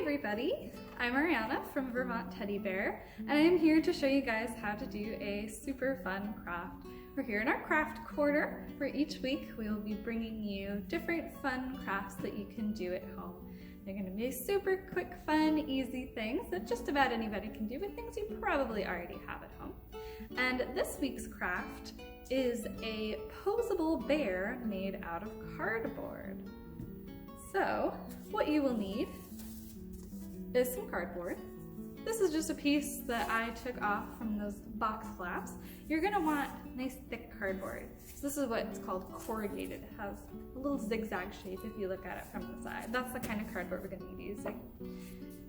everybody, I'm Ariana from Vermont Teddy Bear, and I am here to show you guys how to do a super fun craft. We're here in our craft corner. For each week we will be bringing you different fun crafts that you can do at home. They're going to be super quick, fun, easy things that just about anybody can do, but things you probably already have at home. And this week's craft is a posable bear made out of cardboard. So what you will need is some cardboard. This is just a piece that I took off from those box flaps. You're gonna want nice thick cardboard. So this is what's called corrugated. It has a little zigzag shape if you look at it from the side. That's the kind of cardboard we're gonna be using.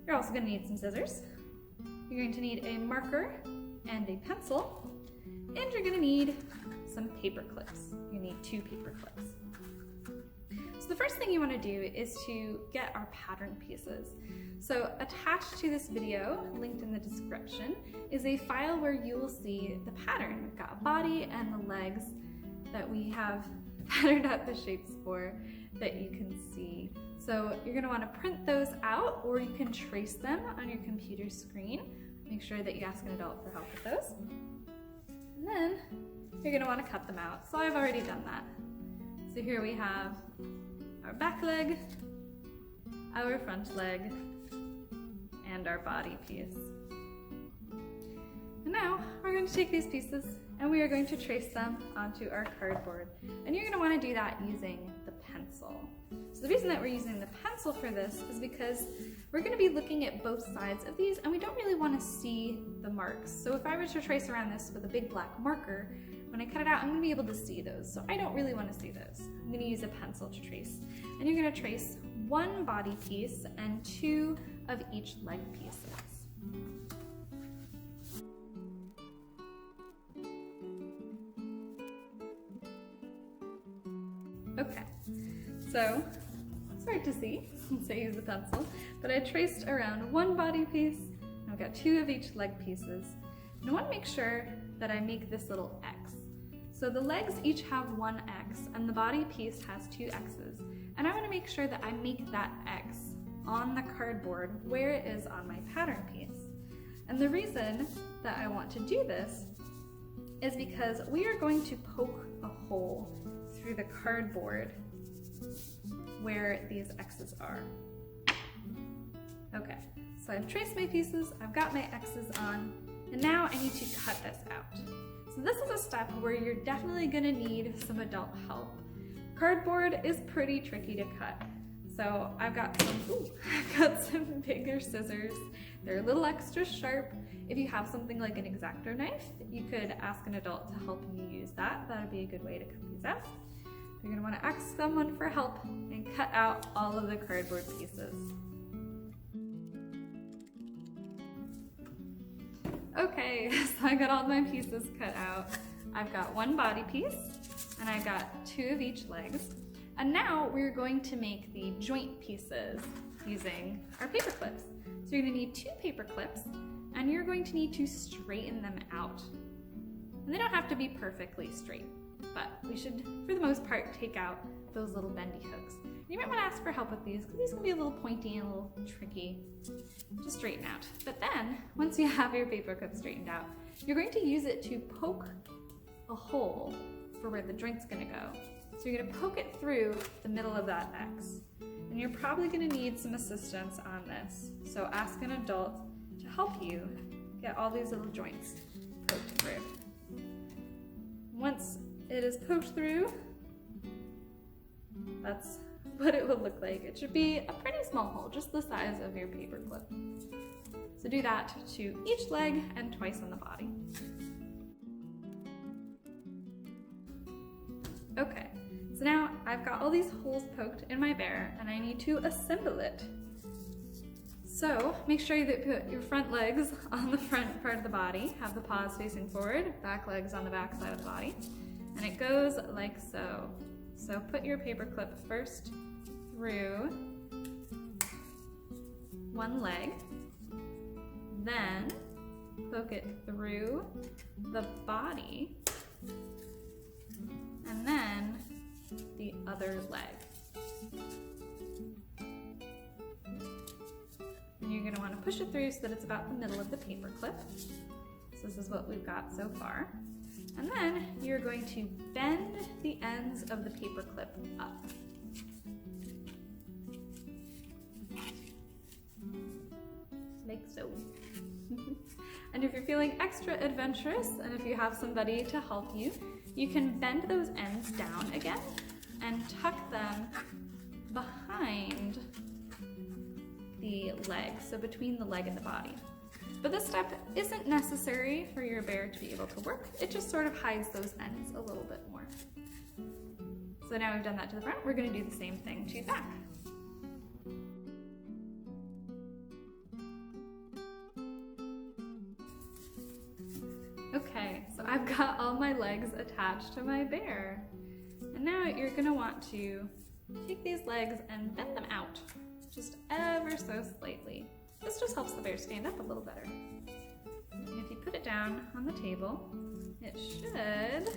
You're also gonna need some scissors. You're going to need a marker and a pencil. And you're gonna need some paper clips. You need 2 paper clips. So the first thing you want to do is to get our pattern pieces. So attached to this video, linked in the description, is a file where you will see the pattern. We've got a body and the legs that we have patterned out the shapes for that you can see. So you're going to want to print those out, or you can trace them on your computer screen. Make sure that you ask an adult for help with those. And then you're going to want to cut them out. So I've already done that. So here we have our back leg, our front leg, and our body piece. And now we're going to take these pieces and we are going to trace them onto our cardboard. And you're going to want to do that using the pencil. So the reason that we're using the pencil for this is because we're going to be looking at both sides of these and we don't really want to see the marks. So if I were to trace around this with a big black marker, when I cut it out, I'm going to be able to see those. So I don't really want to see those. I'm going to use a pencil to trace. And you're going to trace 1 body piece and 2 of each leg pieces. Okay, so it's hard to see since I use the pencil, but I traced around 1 body piece, and I've got 2 of each leg pieces. And I want to make sure that I make this little X. So the legs each have 1 X, and the body piece has 2 X's. And I want to make sure that I make that X on the cardboard where it is on my pattern piece. And the reason that I want to do this is because we are going to poke a hole through the cardboard where these X's are. Okay, so I've traced my pieces, I've got my X's on, and now I need to cut this out. So this is a step where you're definitely gonna need some adult help. Cardboard is pretty tricky to cut. So I've got some bigger scissors. They're a little extra sharp. If you have something like an X-Acto knife, you could ask an adult to help you use that. That would be a good way to cut these out. You're gonna wanna ask someone for help and cut out all of the cardboard pieces. Okay, so I got all my pieces cut out. I've got 1 body piece, and I've got 2 of each legs. And now we're going to make the joint pieces using our paper clips. So you're gonna need 2 paper clips, and you're going to need to straighten them out. And they don't have to be perfectly straight, but we should, for the most part, take out those little bendy hooks. You might want to ask for help with these because these can be a little pointy and a little tricky to straighten out. But then, once you have your paper clip straightened out, you're going to use it to poke a hole for where the joint's going to go. So you're going to poke it through the middle of that X. And you're probably going to need some assistance on this. So ask an adult to help you get all these little joints poked through. Once it is poked through, that's what it would look like. It should be a pretty small hole, just the size of your paper clip. So do that to each leg and twice on the body. Okay, so now I've got all these holes poked in my bear and I need to assemble it. So make sure that you put your front legs on the front part of the body, have the paws facing forward, back legs on the back side of the body, and it goes like so. So put your paper clip first through 1 leg, then poke it through the body, and then the other leg. push it through so that it's about the middle of the paper clip. So this is what we've got so far. And then you're going to bend the ends of the paper clip up. Like so. And if you're feeling extra adventurous, and if you have somebody to help you, you can bend those ends down again and tuck them behind the leg, so between the leg and the body. But this step isn't necessary for your bear to be able to work. It just sort of hides those ends a little bit more. So now we've done that to the front, we're going to do the same thing to the back. Okay, so I've got all my legs attached to my bear. And now you're going to want to take these legs and bend them out, just ever so slightly. This just helps the bear stand up a little better. And if you put it down on the table, it should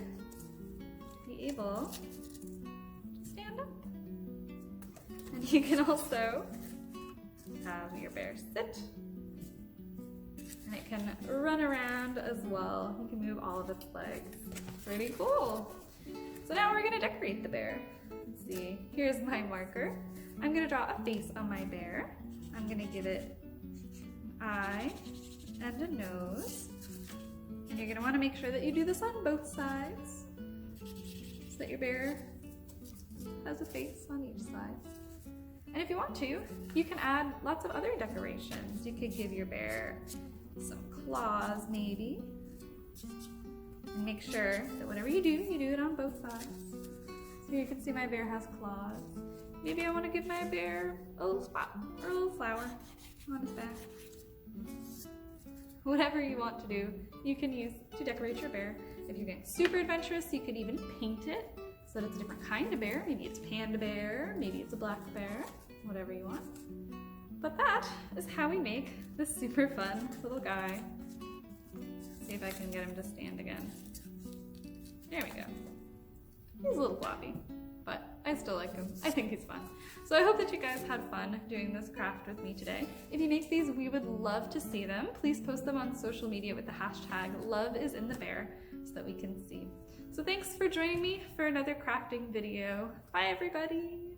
be able to stand up. And you can also have your bear sit, and it can run around as well. You can move all of its legs. Pretty cool. So now we're gonna decorate the bear. Let's see, here's my marker. I'm gonna draw a face on my bear. I'm gonna give it an eye and a nose. And you're gonna wanna make sure that you do this on both sides so that your bear has a face on each side. And if you want to, you can add lots of other decorations. You could give your bear some claws maybe. And make sure that whatever you do it on both sides. So you can see my bear has claws. Maybe I want to give my bear a little spot or a little flower on his back. Whatever you want to do, you can use to decorate your bear. If you're getting super adventurous, you could even paint it so that it's a different kind of bear. Maybe it's panda bear, maybe it's a black bear, whatever you want. But that is how we make this super fun little guy. See if I can get him to stand again. There we go. He's a little floppy, but I still like him. I think he's fun. So I hope that you guys had fun doing this craft with me today. If you make these, we would love to see them. Please post them on social media with the hashtag #LoveIsInTheBear so that we can see. So thanks for joining me for another crafting video. Bye everybody!